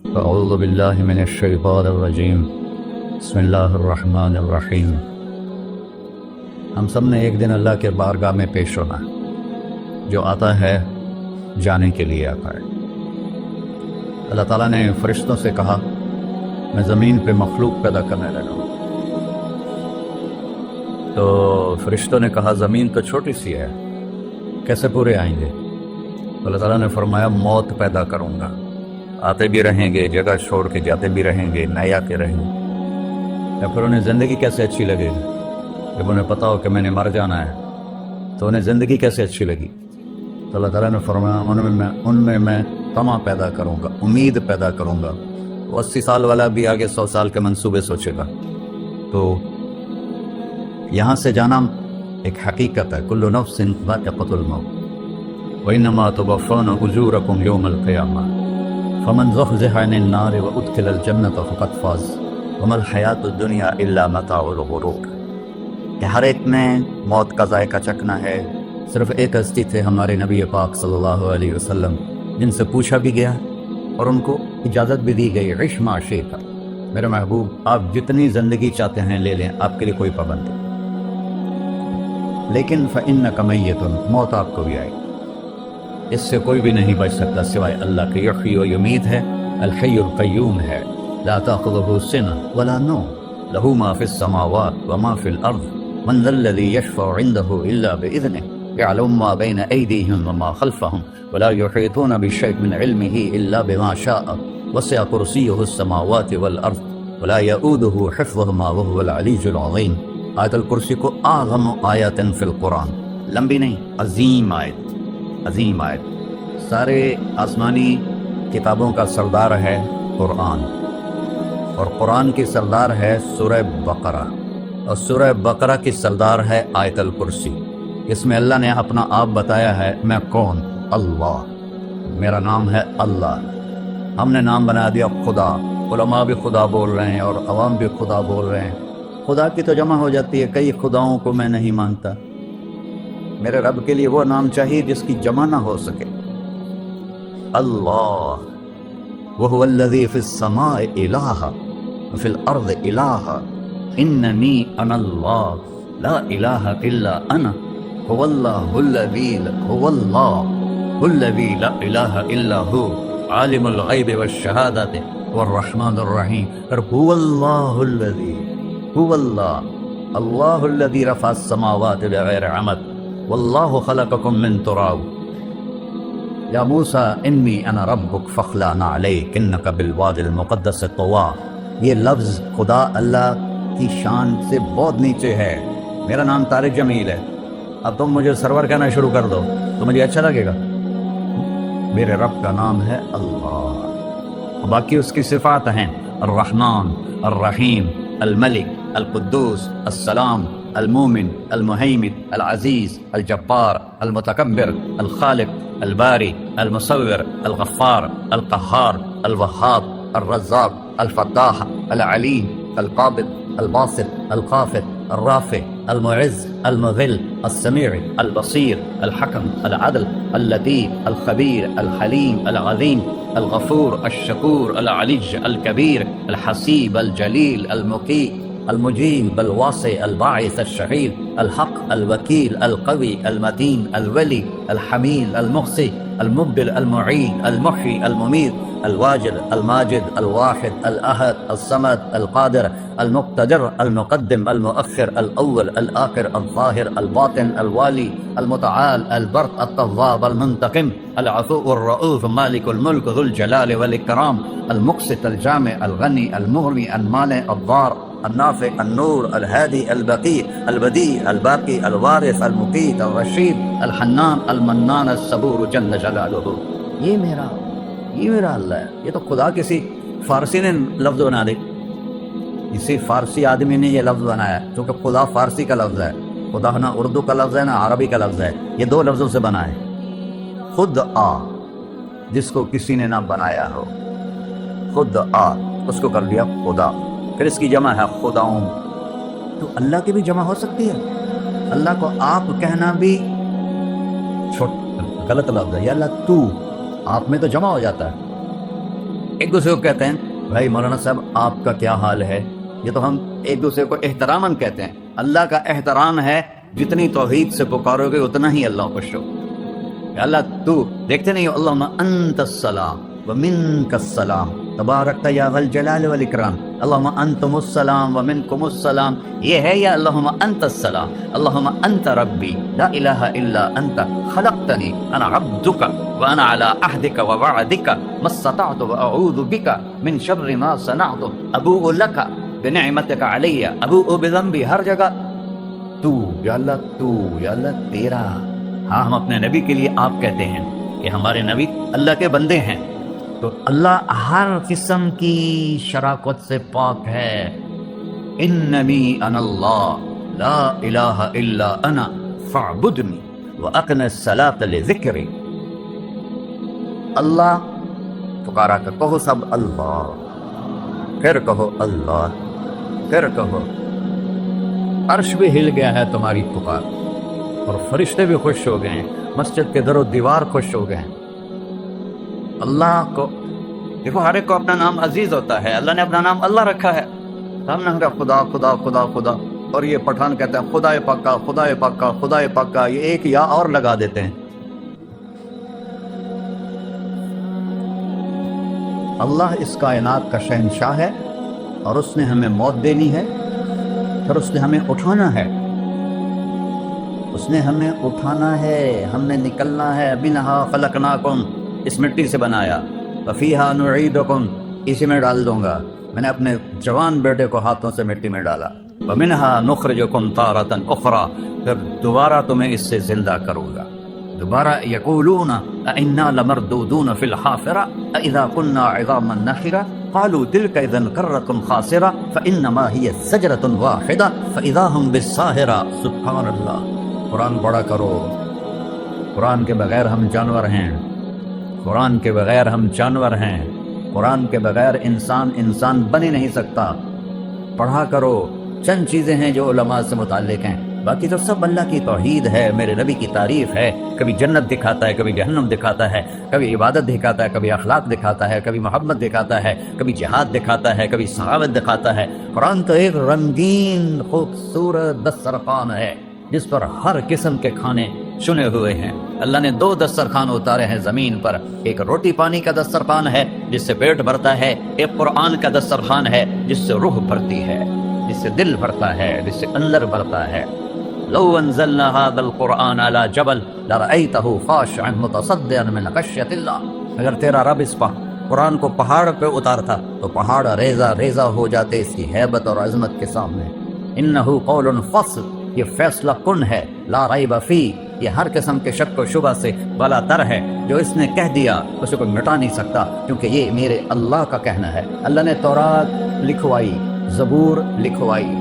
اعوذ باللہ من الشیطان الرجیم بسم اللہ الرحمن الرحیم۔ ہم سب نے ایک دن اللہ کے بارگاہ میں پیش ہونا ہے۔ جو آتا ہے جانے کے لیے آتا ہے۔ اللہ تعالیٰ نے فرشتوں سے کہا میں زمین پہ مخلوق پیدا کرنے لگا ہوں۔ تو فرشتوں نے کہا زمین تو چھوٹی سی ہے، کیسے پورے آئیں گے؟ تو اللہ تعالیٰ نے فرمایا موت پیدا کروں گا، آتے بھی رہیں گے، جگہ چھوڑ کے جاتے بھی رہیں گے، نئے آتے رہیں گے۔ یا پھر انہیں زندگی کیسے اچھی لگے گی؟ جب انہیں پتا ہو کہ میں نے مر جانا ہے تو انہیں زندگی کیسے اچھی لگی؟ تو اللہ تعالیٰ نے فرمایا ان میں میں طمع پیدا کروں گا، امید پیدا کروں گا۔ 80 سال والا بھی آگے 100 سال کے منصوبے سوچے گا۔ تو یہاں سے جانا ایک حقیقت ہے، کل نفس ذائقۃ الموت وانما توفون اجورکم یوم القیامہ فمن زحزح عن النار وادخل الجنۃ فقد فاز وما الحیاۃ الدنیا الا متاع الغرور۔ کہ ہر ایک نے موت کا ذائقہ چکھنا ہے۔ صرف ایک ہستی تھے ہمارے نبی پاک صلی اللہ علیہ وسلم، جن سے پوچھا بھی گیا اور ان کو اجازت بھی دی گئی، عش ما شئت، میرے محبوب آپ جتنی زندگی چاہتے ہیں لے لیں، آپ کے لیے کوئی پابندی نہیں، لیکن فإنک میت، موت آپ کو بھی آئے گی۔ اس سے کوئی بھی نہیں بچ سکتا سوائے اللہ کے۔ یحیی و یمیت ہے، الحی القیوم ہے، لا تأخذہ سنہ ولا نوم، لہ ما فی السماوات وما فی الارض، من ذا الذی یشفع عنده الا بإذنہ، يعلم ما بين أيديهم وما خلفهم ولا يحيطون بشيء من علمه إلا بما شاء وسع كرسيه السماوات والأرض ولا يؤوده حفظهما وهو العلي العظيم۔ آیت الکرسی کو اعظم آیت فی القرآن، لمبی نہیں، عظیم آیت، عظیم آیت۔ سارے آسمانی کتابوں کا سردار ہے قرآن، اور قرآن کی سردار ہے سورہ بقرہ، اور سورہ بقرہ کی سردار ہے آیت الکرسی۔ اس میں اللہ نے اپنا آپ بتایا ہے، میں کون؟ اللہ، میرا نام ہے اللہ۔ ہم نے نام بنا دیا خدا، علماء بھی خدا بول رہے ہیں اور عوام بھی خدا بول رہے ہیں۔ خدا کی تو جمع ہو جاتی ہے، کئی خداؤں کو میں نہیں مانتا۔ میرے رب کے لیے وہ نام چاہیے جس کی جمع نہ ہو سکے۔ اللہ، وہو الذی فی السماء الہ وفی الارض الہ اننی انا اللہ لا الہ الا انا هو الله الذي لا إله إلا هو عالم الغيب والشهادة والرحمن الرحيم۔ هو الله الذي رفع السماوات بغير عمد والله خلقكم من تراب يا موسى إني أنا ربك فاخلع عليك إنك بالوادي المقدس طوى۔ یہ لفظ خدا اللہ کی شان سے بہت نیچے ہے۔ میرا نام طارق جمیل ہے، اب تم مجھے سرور کہنا شروع کر دو تو مجھے اچھا لگے گا؟ میرے رب کا نام ہے اللہ، باقی اس کی صفات ہیں الرحمن، الرحیم، الملک، القدوس، السلام، المومن، المہیمن، العزیز، الجبار، المتکبر، الخالق، الباری، المصور، الغفار، القہار، الوہاب، الرزاق، الفتاح، العلیم، القابض، الباسط، الخافض، الرافع، المعز، المذل، السميع، البصير، الحكم، العدل، اللطيف، الخبير، الحليم، العظيم، الغفور، الشكور، العلي الكبير، الحسيب، الجليل، المقيت، المجيب، الواسع، الباعث، الشهيد، الحق، الوكيل، القوي، المتين، الولي، الحميد، المحصي، المبدل، المعيد، المحيي، المميت، الواجد، الماجد، الواحد، الأحد، الصمد، القادر، المقتدر، المقدم، المؤخر، الأول، الآخر، الظاهر، الباطن، الوالي، المتعال، البر، التواب، المنتقم، العفو، الرؤوف، مالك الملك، ذو الجلال والإكرام، المقسط، الجامع، الغني، المغني، المانع، الضار، النافع، النور، الهادي، البقي، البديع، الباقي، الوارث، المقيت، الرشيد، الحنان، المنان، الصبور جل جلالہ۔ یہ میرا اللہ ہے۔ یہ تو خدا کسی فارسی نے لفظ بنا دی، کسی فارسی آدمی نے یہ لفظ بنایا، کیونکہ خدا فارسی کا لفظ ہے، خدا نہ اردو کا لفظ ہے نہ عربی کا لفظ ہے، یہ دو لفظوں سے بنا ہے۔ خود آ، جس کو کسی نے نہ بنایا ہو، خود آ، اس کو کر دیا خدا۔ پھر اس کی جمع ہے خداؤں، تو اللہ کی بھی جمع ہو سکتی ہے۔ اللہ کو آپ کہنا بھی غلط لفظ ہے، یا اللہ تو، آپ میں تو جمع ہو جاتا ہے۔ ایک دوسرے کو کہتے ہیں بھائی مولانا صاحب آپ کا کیا حال ہے، یہ تو ہم ایک دوسرے کو احتراماً کہتے ہیں. اللہ کا احترام ہے جتنی توحید سے پکارو گے اتنا ہی اللہ خوش ہو. اللہ تو دیکھتے نہیں ہو، اللہم انت السلام ومنک السلام تبارکت یا ذا الجلال والاکرام، اللہم انتم السلام ومنکم السلام. یہ ہے یا اللہم انت السلام، اللہم انت ربی لا الہ الا انت خلقتنی انا عبدک وانا علی عہدک ووعدک ما استطعت واعوذ بک من شر ما صنعت ابوء لک بنعمتک علی ابوء بذنبی. ہر جگہ تو یا اللہ، تو یا اللہ تیرا. ہاں ہم اپنے نبی کے لیے آپ کہتے ہیں کہ ہمارے نبی اللہ کے بندے ہیں، تو اللہ ہر قسم کی شراکت سے پاک ہے. اننی انا اللہ لا الہ الا انا فاعبدنی واقم الصلاۃ لذکری. اللہ پکارا کر کہو سب اللہ، پھر کہو اللہ، پھر کہو. عرش بھی ہل گیا ہے تمہاری پکار، اور فرشتے بھی خوش ہو گئے ہیں، مسجد کے در و دیوار خوش ہو گئے ہیں. اللہ کو دیکھو، ہر ایک کو اپنا نام عزیز ہوتا ہے. اللہ نے اپنا نام اللہ رکھا ہے. ہم نے کہا خدا خدا خدا خدا، اور یہ پٹھان کہتے ہیں خدا پاکا خدا پاکا خدا پاکا، یہ ایک یا اور لگا دیتے ہیں. اللہ اس کائنات کا شہنشاہ ہے، اور اس نے ہمیں موت دینی ہے، پھر اس نے ہمیں اٹھانا ہے. اس نے ہمیں اٹھانا ہے، ہم نے نکلنا ہے. منہا خلقناکم، اس مٹی سے بنایا. وفیہا نعیدکم، اسی میں ڈال دوں گا. میں نے اپنے جوان بیٹے کو ہاتھوں سے مٹی میں ڈالا. ومنہا نخرجکم تارۃ اخری، پھر دوبارہ تمہیں اس سے زندہ کروں گا. دوبارہ یقولون انا لمردودون فی الحافرہ اذا کنا عظاما نخرہ قالوا تلک اذا کرۃ خاسرہ فانما ہی زجرۃ واحدہ فاذا هم بالساہرہ. سبحان اللہ. قرآن پڑھا کرو. قرآن کے بغیر ہم جانور ہیں، قرآن کے بغیر ہم جانور ہیں، قرآن کے بغیر انسان بن ہی نہیں سکتا. پڑھا کرو. چند چیزیں ہیں جو علماء سے متعلق ہیں، باقی تو سب اللہ کی توحید ہے، میرے نبی کی تعریف ہے. کبھی جنت دکھاتا ہے، کبھی جہنم دکھاتا ہے، کبھی عبادت دکھاتا ہے، کبھی اخلاق دکھاتا ہے، کبھی محبت دکھاتا ہے، کبھی جہاد دکھاتا ہے، کبھی سخاوت دکھاتا ہے. قرآن تو ایک رنگین خوبصورت دسترخوان ہے جس پر ہر قسم کے کھانے چنے ہوئے ہیں. اللہ نے 2 دسترخوان اتارے ہیں زمین پر. ایک روٹی پانی کا دسترخوان ہے جس سے پیٹ بھرتا ہے، ایک قرآن کا دسترخوان ہے جس سے روح بھرتی ہے، جس سے دل بھرتا ہے، جس سے اندر بھرتا ہے. لو انزلنا هذا القرآن على جبل لرأيته خاشعا متصدعا من خشية الله. اگر تیرا رب اس قرآن کو پہاڑ پہ اتارتا تو پہاڑ ریزہ ریزہ ہو جاتے اس کی ہیبت اور عظمت کے سامنے. انه قول فصل، یہ فیصلہ کن ہے. لا ریب فی، یہ ہر قسم کے شک و شبہ سے بلا تر ہے. جو اس نے کہہ دیا اسے کوئی مٹا نہیں سکتا، کیونکہ یہ میرے اللہ کا کہنا ہے. اللہ نے تورات لکھوائی، زبور لکھوائی،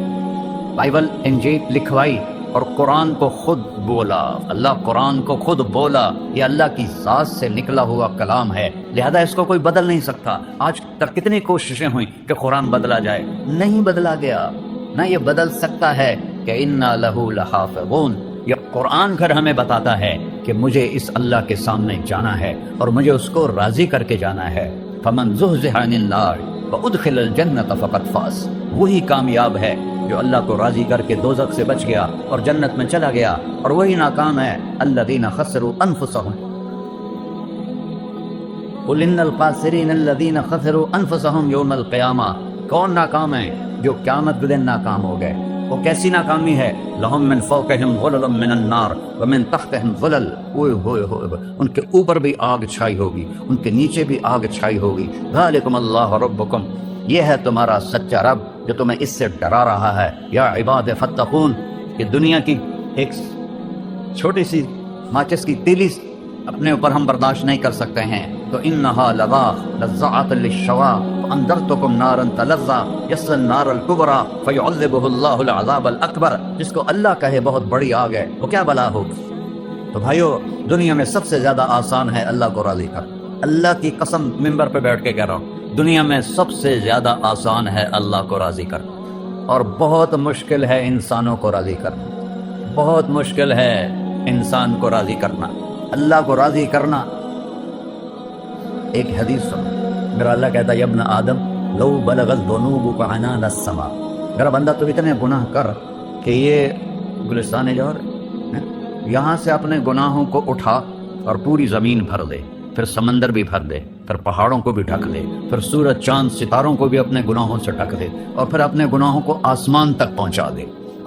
بائبل انجیل لکھوائی، اور قرآن کو خود بولا. اللہ قرآن کو خود بولا. یہ اللہ کی ذات سے نکلا ہوا کلام ہے، لہذا اس کو کوئی بدل نہیں سکتا. آج تک کتنی کوششیں ہوئیں کہ قرآن بدلا جائے، نہیں بدلا گیا. نہ یہ بدل سکتا ہے کہ انا لہو لحافظون. یہ قرآن گھر ہمیں بتاتا ہے کہ مجھے اس اللہ کے سامنے جانا ہے اور مجھے اس کو راضی کر کے جانا ہے. فمن زحزح عن النار وادخل الجنۃ فقد فاز. وہی کامیاب ہے جو اللہ کو راضی کر کے دوزخ سے بچ گیا اور جنت میں چلا گیا، اور وہی ناکام ہے الذین خسروا انفسهم. قل ان الخاسرین الذین خسروا انفسهم یوم القیامہ. کون ناکام ہے؟ جو قیامت کے دن ناکام ہو گئے. وہ کیسی ناکامی ہے؟ لہم من فوقہم ظلل من النار ومن تحتہم ظلل. اوئے ہوئے ہوئے، ان کے اوپر بھی آگ چھائی ہوگی، ان کے نیچے بھی آگ چھائی ہوگی. ذالکم اللہ ربکم، یہ ہے تمہارا سچا رب جو تمہیں اس سے ڈرا رہا ہے. یا عباد فتقون، کہ دنیا کی ایک چھوٹی سی ماچس کی تیلی اپنے اوپر ہم برداشت نہیں کر سکتے ہیں، تو انہا لظا لزعۃ للشوا انذرتکم نارا تلظا یصلی النار الکبری فیعذبہ اللہ العذاب الاکبر. جس کو اللہ کہے بہت بڑی آگ ہے، وہ کیا بلا ہوگی. تو بھائیو، دنیا میں سب سے زیادہ آسان ہے اللہ کو راضی کر. اللہ کی قسم ممبر پہ بیٹھ کے کہہ رہا ہوں، دنیا میں سب سے زیادہ آسان ہے اللہ کو راضی کر، اور بہت مشکل ہے انسانوں کو راضی کرنا. بہت مشکل ہے انسان کو راضی کرنا. اللہ کو راضی کرنا. ایک حدیث سنو، میرا اللہ کہتا ہے یا ابن آدم لو بلغت ذنوبک عنان السماء، میرا بندہ تو اتنے گناہ کر کہ یہ گلستان جوہر یہاں سے اپنے گناہوں کو اٹھا اور پوری زمین بھر دے، پھر سمندر بھی بھر دے، پھر پہاڑوں کو بھی ڈھک دے، پھر سورج چاند ستاروں کو بھی اپنے گناہوں سے ڈھک دے، اور پھر اپنے گناہوں کو آسمان تک پہنچا دے۔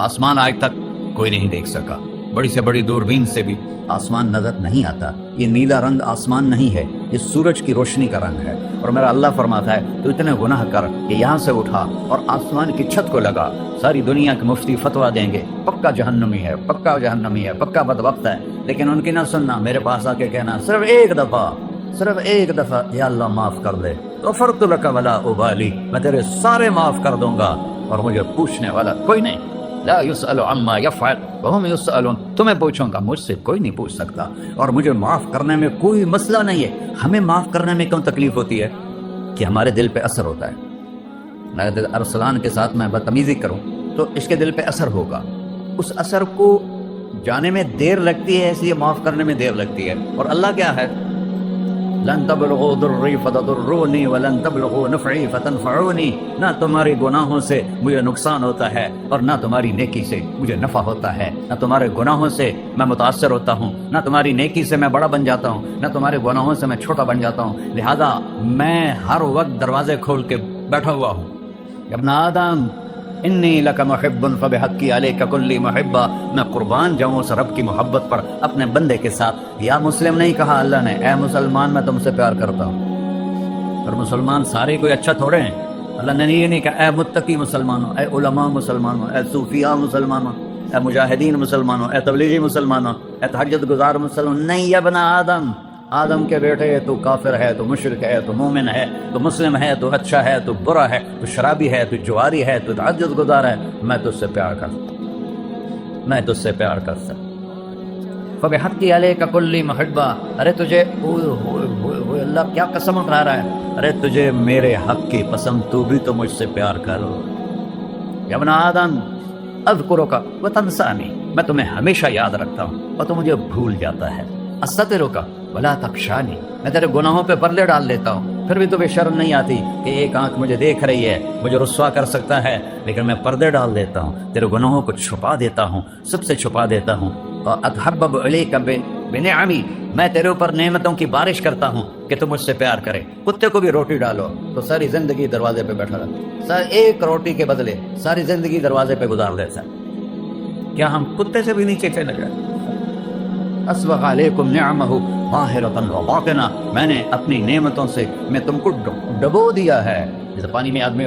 آسمان آج تک کوئی نہیں دیکھ سکا، بڑی سے بڑی دوربین سے بھی آسمان نظر نہیں آتا۔ یہ نیلا رنگ آسمان نہیں ہے، یہ سورج کی روشنی کا رنگ ہے۔ اور میرا اللہ فرماتا ہے تو اتنے گناہ کر کہ یہاں سے اٹھا اور آسمان کی چھت کو لگا، ساری دنیا کے مفتی فتویٰ دیں گے پکا جہنمی ہے، پکا جہنمی ہے، پکا بدبخت ہے، لیکن ان کی نہ سننا، میرے پاس آ کے کہنا صرف ایک دفعہ یا اللہ معاف کر دے، غفرت لک ولا ابالی، میں تیرے سارے معاف کر دوں گا اور مجھے پوچھنے والا کوئی نہیں۔ لا يسأل عما يفعل وهم يسألون، تمہیں پوچھوں گا، مجھ سے کوئی نہیں پوچھ سکتا، اور مجھے معاف کرنے میں کوئی مسئلہ نہیں ہے۔ ہمیں معاف کرنے میں کیوں تکلیف ہوتی ہے؟ کہ ہمارے دل پہ اثر ہوتا ہے۔ اگر ارسلان کے ساتھ میں بدتمیزی کروں تو اس کے دل پہ اثر ہوگا، اس اثر کو جانے میں دیر لگتی ہے، اس لیے معاف کرنے میں دیر لگتی ہے۔ اور اللہ کیا ہے؟ لن تبلغوا ضری فتضرونی ولن تبلغوا نفعی فتنفعونی، نہ تمہاری گناہوں سے مجھے نقصان ہوتا ہے اور نہ تمہاری نیکی سے مجھے نفع ہوتا ہے۔ نہ تمہارے گناہوں سے میں متاثر ہوتا ہوں، نہ تمہاری نیکی سے میں بڑا بن جاتا ہوں، نہ تمہارے گناہوں سے میں چھوٹا بن جاتا ہوں، لہذا میں ہر وقت دروازے کھول کے بیٹھا ہوا ہوں۔ ابن آدم انی لک محب فبحقی علیک کلی محبہ، میں قربان جاؤں اس رب کی محبت پر اپنے بندے کے ساتھ۔ یا مسلم نہیں کہا اللہ نے، اے مسلمان میں تم سے پیار کرتا ہوں۔ اور مسلمان سارے کوئی اچھا تھوڑے ہیں، اللہ نے یہ نہیں کہا اے متقی مسلمانوں، اے علماء مسلمانوں، اے صوفیاء مسلمانوں، اے مجاہدین مسلمانوں، اے تبلیغی مسلمانوں، اے تہجد گزار مسلمان، نہیں یا ابن آدم، آدم کے بیٹے تو کافر ہے، تو مشرک ہے، تو مومن ہے، تو مسلم ہے، تو اچھا ہے، تو برا ہے، تو شرابی ہے، تو جواری ہے، تو تہجد گزار ہے، میں تجھ سے پیار کرتا ہوں، میں تجھ سے پیار کرتا ہوں۔ فبحقی علیک کلی محبہ، ارے تجھے اوہ اللہ کیا قسم اٹھا رہا ہے، ارے تجھے میرے حق کی قسم، تو بھی تو مجھ سے پیار کر۔ یا ابن آدم اذکرک وتنسانی، میں تمہیں ہمیشہ یاد رکھتا ہوں اور تو مجھے بھول جاتا ہے۔ استترک ولا تخشانی، میں تیرے گناہوں پہ پردے ڈال لیتا ہوں، پھر بھی تمہیں شرم نہیں آتی کہ ایک آنکھ مجھے دیکھ رہی ہے، مجھے رسوا کر سکتا ہے، لیکن میں پردے ڈال دیتا ہوں، تیرے گناہوں کو چھپا دیتا ہوں، سب سے چھپا دیتا ہوں۔ اتحبب الیک بنعمی، میں تیرے اوپر نعمتوں کی بارش کرتا ہوں کہ تم مجھ سے پیار کرے۔ کتے کو بھی روٹی ڈالو تو ساری زندگی دروازے پہ بیٹھا رہتا، ایک روٹی کے بدلے ساری زندگی دروازے پہ گزار دیتا۔ کیا ہم کتے سے بھی نیچے چلے گئے؟ اسبغ علیکم نعمہ ظاہرۃ و باطنہ، میں نے اپنی نعمتوں سے میں تم کو ڈبو دیا ہے۔ جیسے پانی میں آدمی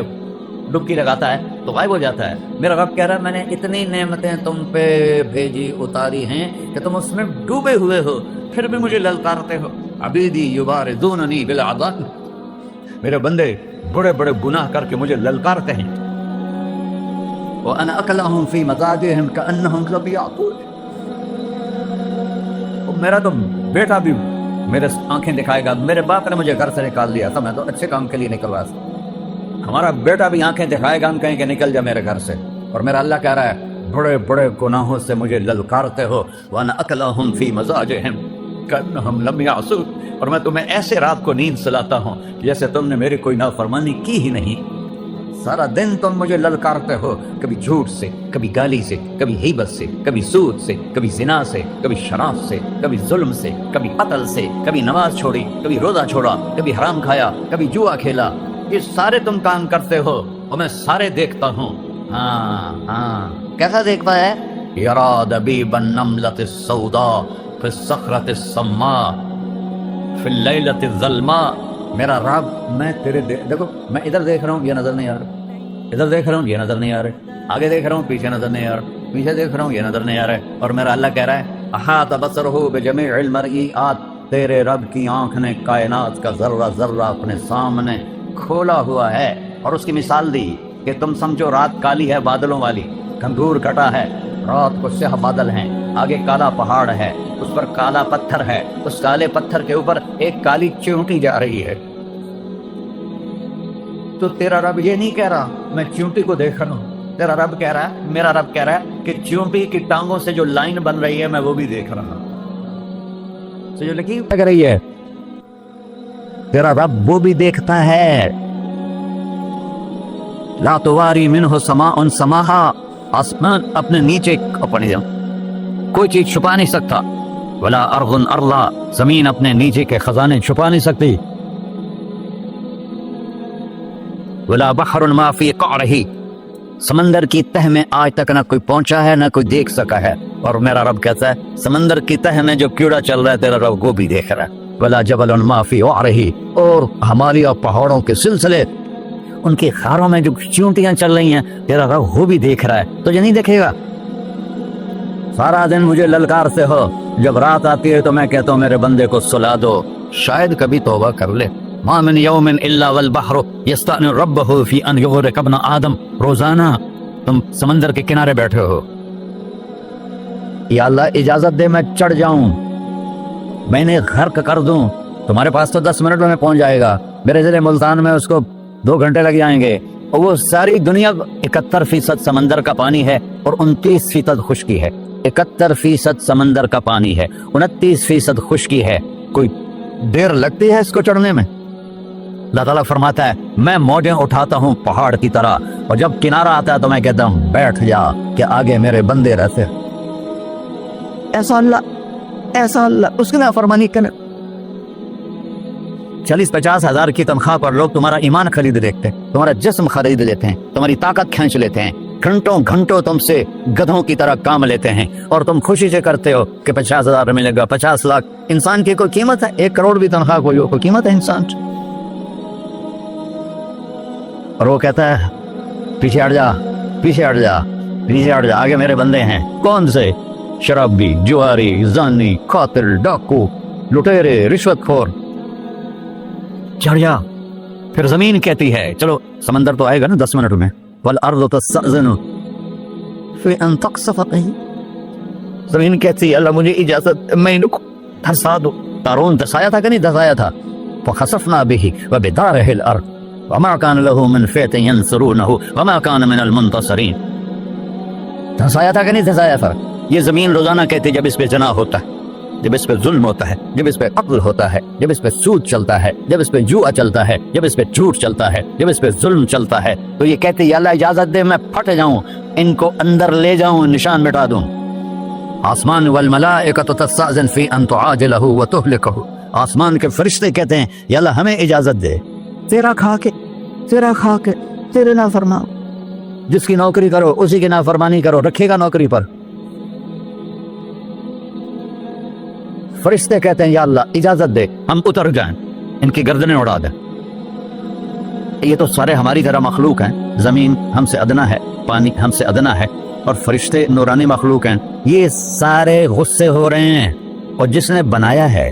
ڈبکی لگاتا ہے تو غائب ہو جاتا ہے، میرا رب کہہ رہا ہے میں نے اتنی نعمتیں تم پہ بھیجی اتاری ہیں کہ تم اس میں ڈوبے ہوئے ہو، پھر بھی مجھے للکارتے ہو۔ عبیدی یبارزوننی بالعذاب، میرے بندے بڑے بڑے گناہ کر کے مجھے للکارتے ہیں۔ وَأَنَا أَكْلَهُمْ فِي مَزَاجِهِمْ كَأَنَّهُمْ ذَبْ يَعْقُولُ، میرا تو بیٹا بھی میرے آنکھیں دکھائے گا، میرے باپ نے مجھے گھر سے نکال دیا تھا، میں تو اچھے کام کے لیے نکلوا تھا، ہمارا بیٹا بھی آنکھیں دکھائے گا، ہم کہیں کہ نکل جا میرے گھر سے۔ اور میرا اللہ کہہ رہا ہے بڑے بڑے گناہوں سے مجھے للکارتے ہو۔ وَأَنَا أَكْلَهُمْ فِي مَزَاجِهِمْ كَأَنَّهُمْ لَمْ يَعْصُونِ، اور میں تمہیں ایسے رات کو نیند سلاتا ہوں جیسے تم نے میری کوئی نافرمانی کی ہی نہیں۔ سارا دن تم مجھے للکارتے ہو، کبھی جھوٹ سے، کبھی گالی سے، کبھی غیبت سے، کبھی سود سے، کبھی زنا سے، کبھی شراب سے، کبھی ظلم سے، کبھی قتل سے، کبھی نماز چھوڑی، کبھی روزہ چھوڑا، کبھی حرام کھایا، کبھی جوا کھیلا۔ یہ سارے تم کام کرتے ہو اور میں سارے دیکھتا ہوں۔ ہاں کیسا دیکھتا ہے؟ یرا دبیب النملۃ السوداء فی الصخرۃ الصماء فی اللیلۃ الظلماء، میرا رب میں تیرے دیکھو، میں ادھر دیکھ رہا ہوں یہ نظر نہیں آ رہا، ادھر دیکھ رہا ہوں یہ نظر نہیں آ رہے، آگے دیکھ رہا ہوں پیچھے نظر نہیں آ رہا، پیچھے دیکھ رہا ہوں یہ نظر نہیں آ رہا ہے۔ اور میرا اللہ کہہ رہا ہے احاط بصرہ بجمیع المرئیات، تیرے رب کی آنکھ نے کائنات کا ذرہ ذرہ اپنے سامنے کھولا ہوا ہے۔ اور اس کی مثال دی کہ تم سمجھو رات کالی ہے بادلوں والی، گھنگور کٹا ہے، رات کو سیاہ بادل ہیں، آگے کالا پہاڑ ہے، اس پر کالا پتھر ہے، اس کالے پتھر کے اوپر ایک کالی چیونٹی جا رہی ہے۔ تو تیرا رب یہ نہیں کہہ رہا میں چیونٹی کو دیکھ رہا ہوں، تیرا رب کہہ رہا ہے، میرا رب کہہ رہا ہے کہ چیونٹی کی ٹانگوں سے جو لائن بن رہی ہے میں وہ بھی دیکھ رہا ہوں، جو لکیر لگ رہی ہے تیرا رب وہ بھی دیکھتا ہے. لا تواری منہ سماء سماہا، آسمان اپنے نیچے اپنے کوئی چیز چھپا نہیں سکتا. ولا ارض ارضا، زمین اپنے نیچے کے خزانے چھپا نہیں سکتی. ولا بحر ما فی قعرہ، سمندر کی تہ میں آج تک نہ کوئی پہنچا ہے نہ کوئی دیکھ سکا ہے. اور میرا رب کہتا ہے سمندر کی تہ میں جو کیڑا چل رہا ہے تیرا رب وہ بھی دیکھ رہا ہے. ولا جبل ما فی وعرہ، اور ہمالیہ اور پہاڑوں کے سلسلے ان کی خاروں میں جو چونٹیاں چل رہی ہیں تیرا رب وہ بھی دیکھ رہا ہے. تجھے نہیں دیکھے گا؟ سارا دن مجھے للکارتے ہو، جب رات آتی ہے تو میں کہتا ہوں میرے بندے کو سلا دو، شاید کبھی توبہ کر لے. ما من یوم الا والبحر یستأنس ربہ فی ان یغرق ابن آدم. روزانہ تم سمندر کے کنارے بیٹھے ہو، یا اللہ اجازت دے میں چڑھ جاؤں، میں نے غرق کر دوں. تمہارے پاس تو 10 منٹ میں پہنچ جائے گا، میرے ضلع ملتان میں اس کو 2 گھنٹے لگ جائیں گے. اور وہ ساری دنیا 71% سمندر کا پانی ہے اور 29% خشکی ہے. 71% سمندر کا پانی ہے، 29% خشکی ہے. کوئی دیر لگتی ہے اس کو چڑھنے میں؟ اللہ تعالیٰ فرماتا ہے میں موجیں اٹھاتا ہوں پہاڑ کی طرح، اور جب کنارہ آتا ہے تو میں کہتا ہوں بیٹھ جا کہ آگے میرے بندے رہتے. ایسا اللہ اس کی نافرمانی کرے. 40-50 ہزار کی تنخواہ پر لوگ تمہارا ایمان خرید لیتے ہیں، تمہارا جسم خرید لیتے ہیں، تمہاری طاقت کھینچ لیتے ہیں، گھنٹوں تم سے گدھوں کی طرح کام لیتے ہیں، اور تم خوشی سے کرتے ہو کہ 50,000 ملے گا، 50 لاکھ. انسان کی کوئی قیمت ہے؟ 1 کروڑ بھی تنخواہ کوئی قیمت ہے انسان؟ اور وہ کہتا ہے پیچھے ہٹ جا، آگے میرے بندے ہیں. کون سے؟ شرابی، جواری، زانی، قاتل، ڈاکو، لٹیرے، رشوت خور. چڑھ جا. پھر زمین کہتی ہے چلو سمندر تو آئے گا نا 10 منٹ میں. والارض تستأذن فی ان تقصف کہیں. زمین کہتی ہے اللہ مجھے اجازت، میں ان کو دھسا دو. قارون دھسایا تھا کہ نہیں دھسایا تھا؟ فخسفنا به وبداره الارض وما كان له من فئة ينصرونه وما كان من المنتصرين. دھسایا تھا کہ نہیں دھسایا تھا؟ یہ زمین روزانہ کہتی جب اس پہ زنا ہوتا ہے، جب اس پہ ظلم ہوتا ہے، جب اس پہ قتل ہوتا ہے، جب اس پہ سود چلتا ہے، جب اس پہ جوا چلتا ہے، جب اس پہ جھوٹ چلتا ہے، جب اس پہ ظلم چلتا ہے، تو یہ کہتے یا اللہ اجازت دے میں پھٹ جاؤں، ان کو اندر لے جاؤں، نشان مٹا دوں. آسمان والملائکۃ تستأذن فی ان تعاجلہ وتہلکہ. آسمان کے فرشتے کہتے ہیں یا اللہ ہمیں اجازت دے تیرا کھا کے تیرے نافرمان. جس کی نوکری کرو اسی کی نافرمانی کرو، رکھے گا نوکری پر. فرشتے کہتے ہیں یا اللہ اجازت دے ہم اتر جائیں، ان کی گردنیں اڑا دیں. یہ تو سارے ہماری طرح مخلوق ہیں، زمین ہم سے ادنا ہے، پانی ہم سے ادنا ہے، اور فرشتے نورانی مخلوق ہیں. یہ سارے غصے ہو رہے ہیں، اور جس نے بنایا ہے،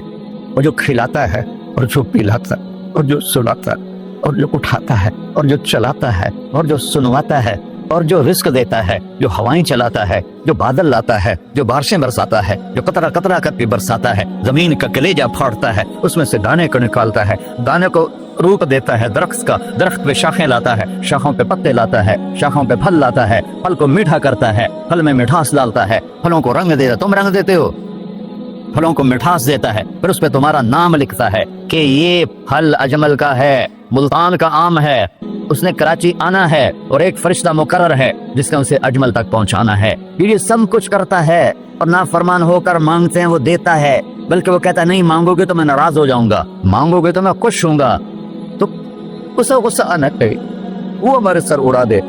اور جو کھلاتا ہے، اور جو پلاتا ہے، اور جو سلاتا ہے، اور جو اٹھاتا ہے، اور جو چلاتا ہے، اور جو سنواتا ہے، اور جو رزق دیتا ہے، جو ہوائیں چلاتا ہے، جو بادل لاتا ہے، جو بارشیں برساتا ہے، جو قطرہ قطرہ کر کے برساتا ہے، زمین کا کلیجہ پھاڑتا ہے، اس میں سے دانے کو نکالتا ہے، دانے کو روپ دیتا ہے درخت کا، درخت پہ شاخیں لاتا ہے، شاخوں پہ پتے لاتا ہے، شاخوں پہ پھل لاتا ہے، پھل کو میٹھا کرتا ہے، پھل میں مٹھاس ڈالتا ہے، پھلوں کو رنگ دیتا ہے. تم رنگ دیتے ہو، پھلوں کو مٹھاس دیتا ہے، پھر اس پہ تمہارا نام لکھتا ہے کہ یہ پھل اجمل کا ہے، ملتان کا آم ہے، اس نے کراچی آنا ہے، اور ایک فرشتہ مقرر ہے جس نے اسے اجمل تک پہنچانا ہے. یہ سب کچھ کرتا ہے، اور نافرمان ہو کر مانگتے ہیں وہ دیتا ہے، بلکہ وہ کہتا ہے نہیں مانگو گے تو میں ناراض ہو جاؤں گا، مانگو گے تو میں خوش ہوں گا. تو اسے غصہ آنا چاہیے، وہ ہمارے سر اڑا دے،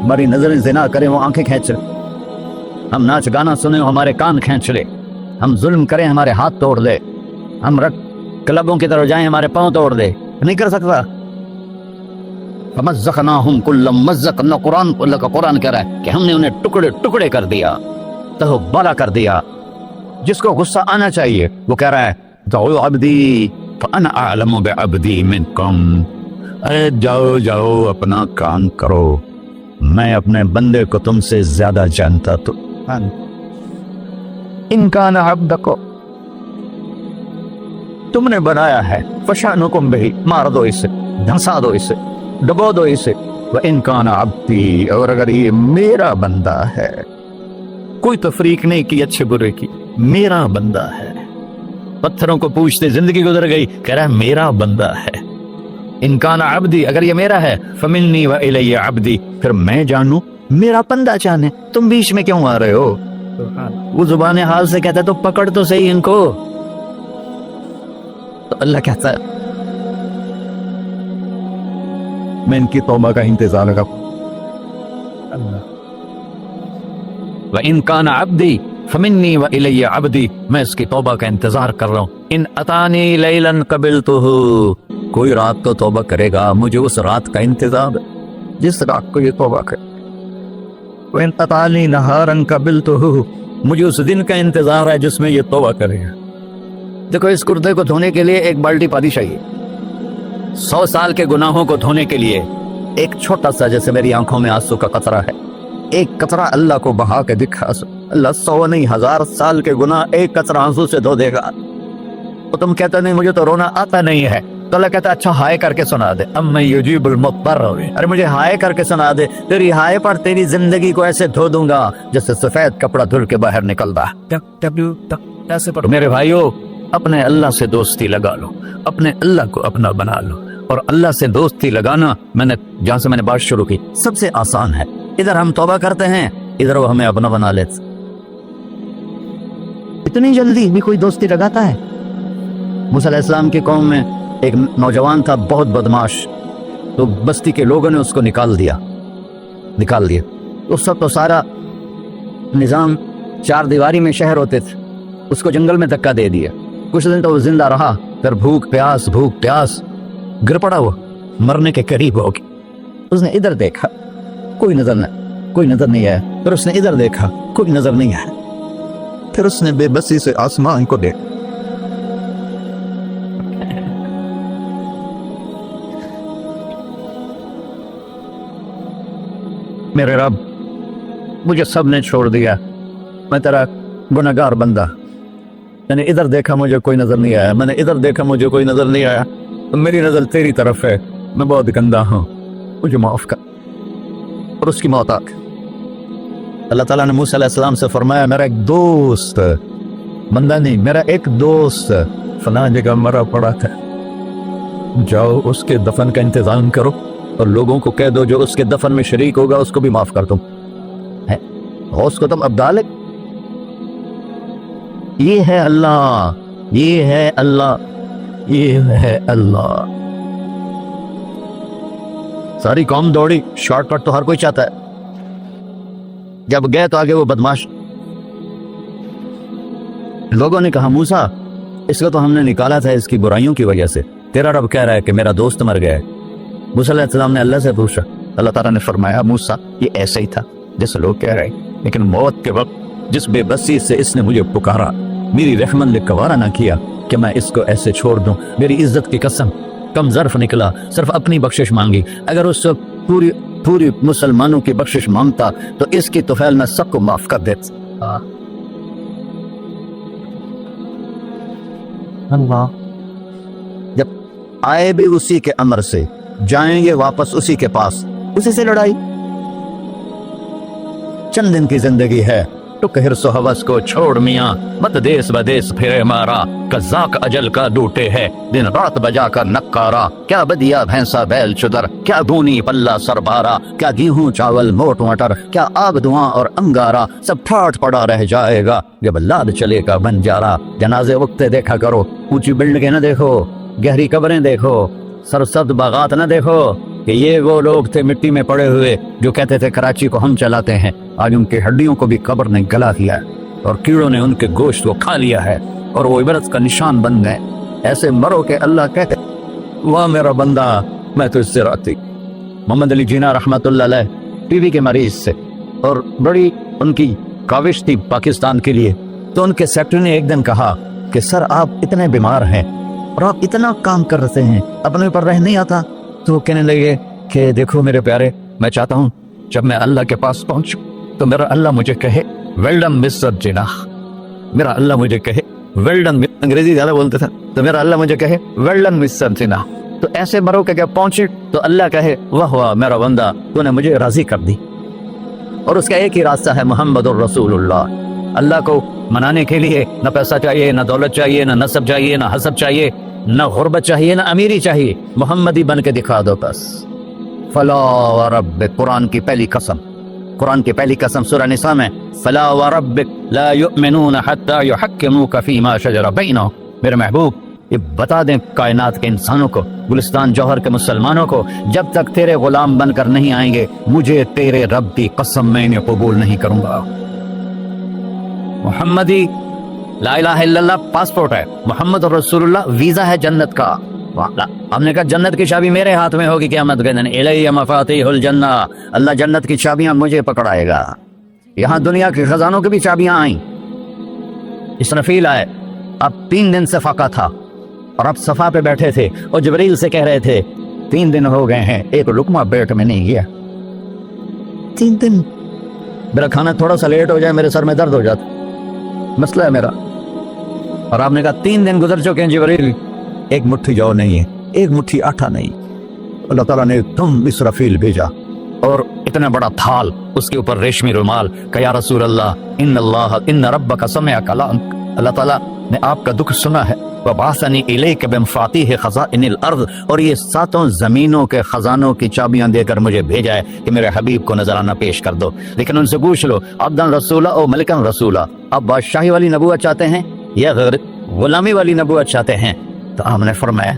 ہماری نظریں زنا کریں وہ آنکھیں کھینچ لے، ہم ناچ گانا سنیں ہمارے کان کھینچ لے، ہم ظلم کریں ہمارے ہاتھ توڑ دے، ہم کلبوں کی طرف جائیں ہمارے پاؤں توڑ دے. نہیں کر سکتا. فمزقناہم کل ممزق. قرآن کہہ رہا ہے کہ ہم نے انہیں ٹکڑے ٹکڑے کر دیا، تہو بالا کر دیا. جس کو غصہ آنا چاہیے وہ کہہ رہا ہے دعوا عبدی فانا اعلم بعبدی منکم. ارے جاؤ اپنا کام کرو، میں اپنے بندے کو تم سے زیادہ جانتا. تو ان کان عبدکو، تم نے بنایا ہے، فشانکم بہی، مار دو اسے، دھنسا دو اسے، ڈبو دو اسے. وَإِن كَانَ عَبْدِي، اور اگر یہ میرا بندہ ہے، کوئی تفریق نہیں کی اچھے برے کی، میرا بندہ ہے، پتھروں کو پوچھتے زندگی گزر گئی، کہہ رہا ہے میرا بندہ ہے، ان کان عبدی، اگر یہ میرا ہے فمنی و الی عبدی، پھر میں جانوں میرا بندہ جانے، تم بیچ میں کیوں آ رہے ہو؟ وہ زبان حال سے کہتا ہے تو پکڑ تو صحیح ان کو. تو اللہ کہتا ہے میں ان کی توبہ کا انتظار کروں. وَإِن كَانَ عَبْدِي فَمِنِّي وَإِلَيَّ عَبْدِي، میں اس کی توبہ کا انتظار کر رہا ہوں. ان اتانی لیلاً قبلتہ، کوئی رات کو توبہ کرے گا مجھے اس رات کا انتظار ہے جس رات کو یہ توبہ کرے. وَإِن اتانی نہاراً قبلتہ، مجھے اس دن کا انتظار ہے جس میں یہ توبہ کرے گا. دیکھو اس کرتے کو دھونے کے لیے ایک بالٹی پانی چاہیے، 100 سال کے گناہوں کو دھونے کے لیے ایک چھوٹا سا، جیسے میری آنکھوں میں آنسو کا قطرہ ہے، ایک قطرہ اللہ کو بہا کے دکھا، اللہ 100 نہیں 1000 سال کے گناہ ایک قطرہ آنسو سے دھو دے گا. تو تم کہتے نہیں مجھے تو رونا آتا نہیں ہے، تو اللہ کہتا اچھا ہائے کر کے سنا دے. اما یجیب المضطر، ارے مجھے ہائے کر کے سنا دے، تیری ہائے پر تیری زندگی کو ایسے دھو دوں گا جیسے سفید کپڑا دھل کے باہر نکلتا. ایسے پر میرے بھائیو اپنے اللہ سے دوستی لگا لو، اپنے اللہ کو اپنا بنا لو. اور اللہ سے دوستی لگانا، میں نے جہاں سے میں نے بات شروع کی، سب سے آسان ہے. ادھر ہم توبہ کرتے ہیں، ادھر وہ ہمیں اپنا بنا لیتے. اتنی جلدی بھی کوئی دوستی لگاتا ہے؟ موسیٰ علیہ السلام کی قوم میں ایک نوجوان تھا بہت بدماش، تو بستی کے لوگوں نے اس کو نکال دیا. اس وقت تو سارا نظام 4 دیواری میں شہر ہوتے تھے، اس کو جنگل میں دھکا دے دیا. کچھ دن تو وہ زندہ رہا، پھر بھوک پیاس گر پڑا، وہ مرنے کے قریب ہو گیا. اس نے ادھر دیکھا، کوئی نظر نہیں آیا. پھر اس نے ادھر دیکھا، کوئی نظر نہیں آیا. پھر اس نے بے بسی سے آسمان کو دیکھا. میرے رب مجھے سب نے چھوڑ دیا، میں تیرا گنہگار بندہ. میں نے ادھر دیکھا مجھے کوئی نظر نہیں آیا، میں نے ادھر دیکھا مجھے کوئی نظر نہیں آیا. میری نظر تیری طرف ہے، میں بہت گندا ہوں، مجھے معاف کر. اور اس کی موت آ گئی. اللہ تعالیٰ نے موسیٰ علیہ السلام سے فرمایا میرا ایک دوست، بندہ نہیں، میرا ایک دوست فلاں جگہ مرا پڑا تھا، جاؤ اس کے دفن کا انتظام کرو اور لوگوں کو کہہ دو جو اس کے دفن میں شریک ہوگا اس کو بھی معاف کر دو. غوث کو تم عبدالک. یہ ہے اللہ، یہ ہے اللہ، یہ ہے اللہ. ساری قوم دوڑی، شارٹ کٹ تو ہر کوئی چاہتا ہے. جب گئے تو آگے وہ بدماش لوگوں نے کہا موسیٰ اس کو تو ہم نے نکالا تھا اس کی برائیوں کی وجہ سے، تیرا رب کہہ رہا ہے کہ میرا دوست مر گیا ہے. موسیٰ علیہ السلام نے اللہ سے پوچھا، اللہ تعالیٰ نے فرمایا موسیٰ یہ ایسے ہی تھا جیسے لوگ کہہ رہے ہیں، لیکن موت کے وقت جس بے بسی سے اس نے مجھے پکارا، میری رحمت نے گوارا نہ کیا کہ میں اس کو ایسے چھوڑ دوں. میری عزت کی قسم، کم ظرف نکلا، صرف اپنی بخشش مانگی. اگر اس وقت پوری مسلمانوں کی بخشش مانگتا تو اس کی طفیل میں سب کو معاف کر دیتا. اللہ جب آئے بھی اسی کے امر سے، جائیں گے واپس اسی کے پاس، اسی سے لڑائی. چند دن کی زندگی ہے، ٹک ہرس و ہوس کو چھوڑ میاں، مت دیس بدیس پھرے مارا، قزاق اجل کا ڈوٹے ہے، دن رات بجا کر نکارا. کیا بدیا بھینسا بیل چدر، کیا گونی پلہ سربارا، کیا گیہوں چاول موٹ مٹر، کیا آگ دھواں اور انگارا، سب ٹھاٹ پڑا رہ جائے گا جب لاد چلے گا بنجارا. جنازے وقت دیکھا کرو، اونچی بلڈنگیں نہ دیکھو، گہری قبریں دیکھو، سرسبز باغات نہ دیکھو کہ یہ وہ لوگ تھے مٹی میں پڑے ہوئے جو کہتے تھے کراچی کو ہم چلاتے ہیں. آج ان کی ہڈیوں کو بھی قبر نے گلا دیا ہے اور کیڑوں نے ان کے گوشت کو کھا لیا ہے اور وہ عبرت کا نشان بن گئے. ایسے مرو کہ اللہ کہتے واہ میرا بندہ میں تو اس سے راضی. محمد علی جناح رحمۃ اللہ علیہ ٹی وی کے مریض سے، اور بڑی ان کی کاوش تھی پاکستان کے لیے. تو ان کے سیکٹری نے ایک دن کہا کہ سر آپ اتنے بیمار ہیں اور آپ اتنا کام کر رہے ہیں، اپنے اوپر رہ نہیں آتا؟ تو وہ کہنے لگے کہ دیکھو میرے پیارے، میں چاہتا ہوں جب میں اللہ کے پاس پہنچوں تو میرا اللہ مجھے کہے ویل ڈن مسٹر جناح. میرا اللہ مجھے کہے ویل ڈن، انگریزی زیادہ بولتے تھے، تو میرا اللہ مجھے کہے ویل ڈن مسٹر جناح. تو ایسے مرو کہ پہنچے تو اللہ کہے واہ واہ میرا بندہ تو نے مجھے راضی کر دی. اور اس کا ایک ہی راستہ ہے محمد الرسول اللہ. اللہ کو منانے کے لیے نہ پیسہ چاہیے، نہ دولت چاہیے، نہ نسب چاہیے، نہ حسب چاہیے، نہ غربت چاہیے، نہ امیری چاہیے، محمدی بن کے دکھا دو بس۔ فلا وربک، قرآن کی پہلی قسم، قرآن کی پہلی قسم سورہ نساء میں، فلا وربک لا یؤمنون حتی یحکموک فیما شجر بینہم، میرے محبوب یہ بتا دیں کائنات کے انسانوں کو، گلستان جوہر کے مسلمانوں کو، جب تک تیرے غلام بن کر نہیں آئیں گے مجھے تیرے رب کی قسم میں انہیں قبول نہیں کروں گا۔ محمدی لا الہ الا اللہ پاسپورٹ ہے، محمد رسول اللہ ویزا ہے جنت کا۔ ہم نے کہا جنت کی چابی میرے ہاتھ میں ہوگی قیامت کے دن، الی مفاتیح الجنہ، اللہ جنت کی چابیاں مجھے پکڑائے گا۔ یہاں دنیا کے خزانوں کی بھی چابیاں آئیں۔ اسرافیل آئے، اب 3 دن سے فاقہ تھا اور اب صفا پہ بیٹھے تھے اور جبریل سے کہہ رہے تھے 3 دن ہو گئے ہیں ایک لقمہ پیٹ میں نہیں گیا، 3 دن میرا کھانا تھوڑا سا لیٹ ہو جائے میرے سر میں درد ہو جاتا، مسئلہ ہے میرا۔ اور آپ نے کہا 3 دن گزر چکے ہیں جبریل، ایک مٹھی جو نہیں ہے، ایک مٹھی آٹا نہیں۔ اللہ تعالیٰ نے تم اسرافیل بھیجا اور اتنا بڑا تھال، اس کے اوپر ریشمی رومال، کہ یا رسول اللہ ان ربک سمع کلامک، اللہ تعالیٰ نے آپ کا دکھ سنا ہے، وبعثنی الیک بمفاتیح خزائن الارض، اور یہ 7 زمینوں کے خزانوں کی چابیاں دے کر مجھے بھیجا ہے کہ میرے حبیب کو نذرانہ پیش کر دو۔ لیکن ان سے پوچھ لو عبدن رسولہ او ملکن رسولہ، آپ بادشاہی والی نبوت چاہتے ہیں یا غیر غلامی والی نبوت چاہتے ہیں؟ تو آپ نے فرمایا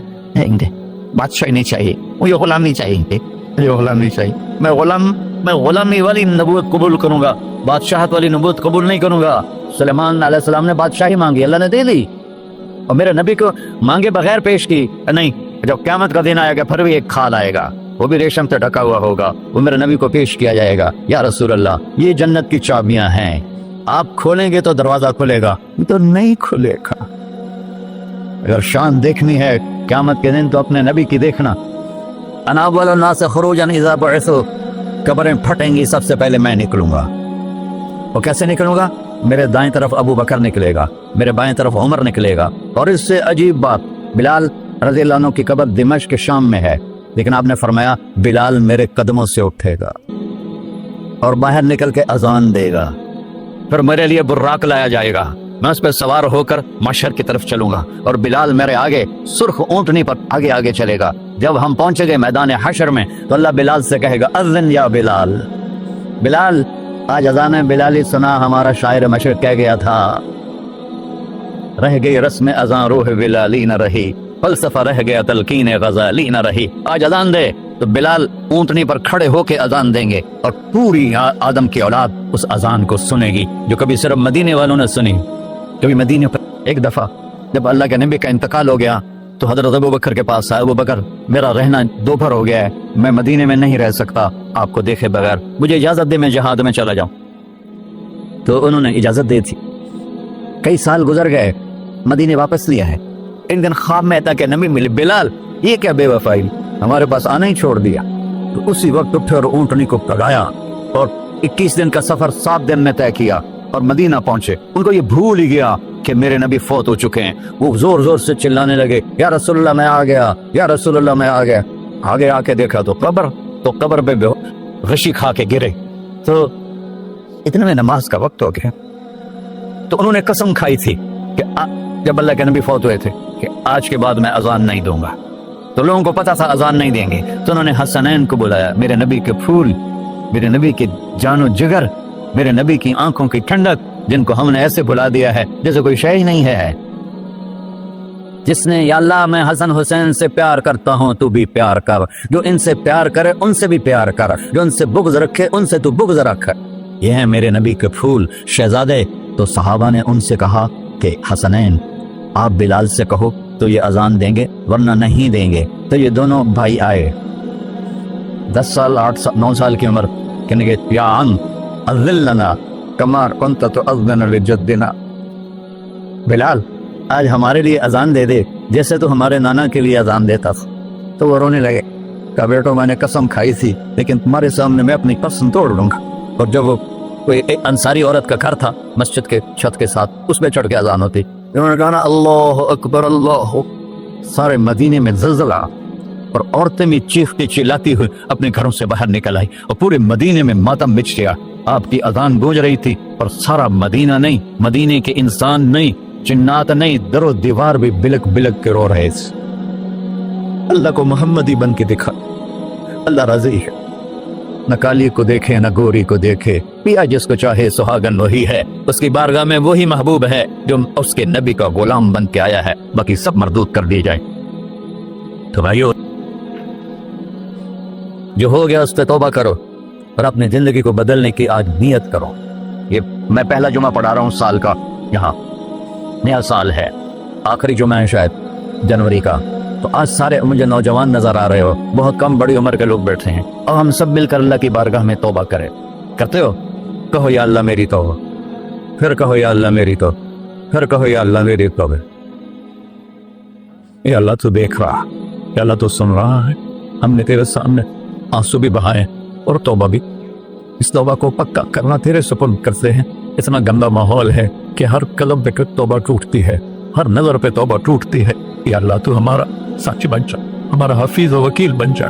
بادشاہی نہیں چاہیے، مجھے غلامی چاہیے، مجھے غلامی چاہیے، میں غلامی والی نبوت قبول کروں گا، بادشاہت والی نبوت قبول نہیں کروں گا۔ سلیمان علیہ السلام نے بادشاہی مانگی، اللہ نے دے دی، اور میرے نبی کو مانگے بغیر پیش کی نہیں۔ جب قیامت کا دن آئے گا پھر بھی ایک کھال آئے گا، وہ بھی ریشم سے ڈھکا ہوا ہوگا، وہ میرے نبی کو پیش کیا جائے گا، یا رسول اللہ یہ جنت کی چابیاں ہیں، آپ کھولیں گے تو دروازہ کھلے گا، تو نہیں کھلے گا۔ اگر شان دیکھنی ہے قیامت کے دن تو اپنے نبی کی دیکھنا۔ انا اول الناس خروجا اذا بعثوا، قبریں پھٹیں گی سب سے پہلے میں نکلوں گا، اور کیسے نکلوں گا؟ میرے دائیں طرف ابو بکر نکلے گا، میرے بائیں طرف عمر نکلے گا، اور اس سے عجیب بات، بلال رضی اللہ عنہ کی قبر دمشق کے شام میں ہے، لیکن آپ نے فرمایا بلال میرے قدموں سے اٹھے گا اور باہر نکل کے اذان دے گا، پھر میرے لیے براق لایا جائے گا، میں اس پہ سوار ہو کر محشر کی طرف چلوں گا، اور بلال میرے آگے سرخ اونٹنی پر آگے آگے چلے گا۔ جب ہم پہنچے گے میدان حشر میں تو اللہ بلال سے کہے گا اذن یا بلال، بلال آج اذان بلالی سنا، ہمارا شاعر مشرق کہہ گیا تھا، رہ گئی رسم اذان روح بلالی نہ رہی، فلسفہ رہ گیا تلقین غزالی نہ رہی۔ آج اذان دے تو بلال اونٹنی پر کھڑے ہو کے اذان دیں گے، اور پوری آدم کی اولاد اس اذان کو سنے گی، جو کبھی صرف مدینے والوں نے سنی۔ کبھی مدینے پر ایک دفعہ جب اللہ کے نبی کا انتقال ہو گیا تو حضرت ابوبکر کے پاس آئے، ابوبکر میرا رہنا دوپہر ہو گیا ہے، میں مدینے میں نہیں رہ سکتا آپ کو دیکھے بغیر، مجھے اجازت دے میں جہاد میں چلا جاؤں۔ تو انہوں نے اجازت دی تھی۔ کئی سال گزر گئے، مدینے واپس لیا ہے، ایک دن خواب میں تھا کہ نبی ملے، بلال یہ کیا بے وفائی، ہمارے پاس آنا ہی چھوڑ دیا۔ تو اسی وقت اٹھے اور اونٹنی کو پگایا اور 21 دن کا سفر 7 دن میں طے کیا اور مدینہ پہنچے۔ ان کو یہ بھول ہی گیا کہ میرے نبی فوت ہو چکے ہیں، وہ زور زور سے چلانے لگے یا رسول اللہ میں آ گیا، یا رسول اللہ میں آ گیا۔ آگے آ کے دیکھا تو قبر پہ غشی کھا کے گرے، تو اتنے میں نماز کا وقت ہو گیا۔ تو انہوں نے قسم کھائی تھی کہ جب اللہ کے نبی فوت ہوئے تھے کہ آج کے بعد میں اذان نہیں دوں گا، تو لوگوں کو پتا تھا اذان نہیں دیں گے، تو انہوں نے حسنین کو بلایا، میرے نبی کے پھول، میرے نبی کی جان و جگر، میرے نبی کی آنکھوں کی ٹھنڈک، جن کو ہم نے ایسے بھلا دیا ہے جیسے کوئی شے ہی نہیں ہے۔ جس نے یا اللہ میں حسن حسین سے پیار کرتا ہوں تو بھی پیار کر، جو ان سے پیار کرے ان سے بھی پیار کر، جو ان سے بغض رکھے ان سے تو بغض رکھ۔ یہ ہیں میرے نبی کے پھول شہزادے۔ تو صحابہ نے ان سے کہا کہ حسنین آپ بلال سے کہو تو یہ اذان دیں گے، ورنہ نہیں دیں گے۔ تو یہ دونوں بھائی آئے، 10 سال 8 سال 9 سال کی عمر، کہنے گے یا عم اذن لنا کما کنت تؤذن لجدنا، بلال آج ہمارے لیے اذان دے دے جیسے تو ہمارے نانا کے لیے اذان دیتا تھا۔ تو وہ رونے لگے، کہا بیٹو میں نے قسم کھائی تھی لیکن تمہارے سامنے میں اپنی قسم توڑ لوں گا۔ اور جب وہ کوئی انصاری عورت کا گھر تھا مسجد کے چھت کے ساتھ، اس پہ چڑھ کے اذان ہوتی، انہوں نے کہا نا اللہ اکبر اللہ، سارے مدینے میں زلزلہ، اور عورتیں بھی چیختی چلاتی ہوئی اپنے گھروں سے باہر نکل آئی اور پورے مدینے میں ماتم مچ گیا۔ آپ کی اذان گونج رہی تھی اور سارا مدینہ نہیں، مدینے کے انسان نہیں، جنات نہیں، در و دیوار بھی بلک بلک کے رو رہے تھے۔ اللہ کو محمدی بن کے دکھا، اللہ راضی ہے۔ نہ کالی کو دیکھے نہ گوری کو دیکھے، پیا جس کو چاہے سہاگن وہی ہے، اس کی بارگاہ میں وہی محبوب ہے جو اس کے نبی کا غلام بن کے آیا ہے، باقی سب مردود کر دیے جائیں۔ تو بھائیو، جو ہو گیا اس پہ توبہ کرو اور اپنی زندگی کو بدلنے کی آج نیت کرو۔ یہ میں پہلا جمعہ پڑھا رہا ہوں سال کا، یہاں نیا سال ہے، آخری جمعہ ہے شاید جنوری کا، تو آج سارے مجھے نوجوان نظر آ رہے ہو، بہت کم بڑی عمر کے لوگ بیٹھے ہیں، اور ہم سب مل کر اللہ کی بارگاہ میں توبہ کریں۔ کرتے ہو؟ کہو یا اللہ میری توبہ، پھر کہو یا اللہ میری توبہ، پھر کہو یا اللہ میری توبہ۔ یا اللہ تو دیکھ رہا، یا اللہ تو سن رہا ہے، ہم نے تیرے سامنے آنسو بھی بہائے اور توبہ بھی، اس توبہ کو پکا کرنا تیرے سپرد کرتے ہیں۔ اتنا گندا ماحول ہے کہ ہر قلم پہ توبہ ٹوٹتی ہے، ہر نظر پہ توبہ ٹوٹتی ہے۔ یا اللہ تو ہمارا ساتھی بن جا، ہمارا حفیظ و وکیل بن جا۔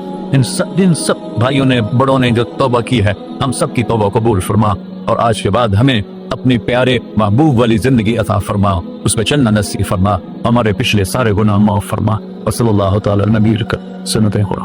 جن سب بھائیوں نے بڑوں نے جو توبہ کی ہے، ہم سب کی توبہ قبول فرما، اور آج کے بعد ہمیں اپنی پیارے محبوب والی زندگی عطا فرما، اس پہ چلنا نصیب فرما، ہمارے پچھلے سارے گناہ معاف فرما۔ وصلی اللہ تعالی نبی سنت خدا۔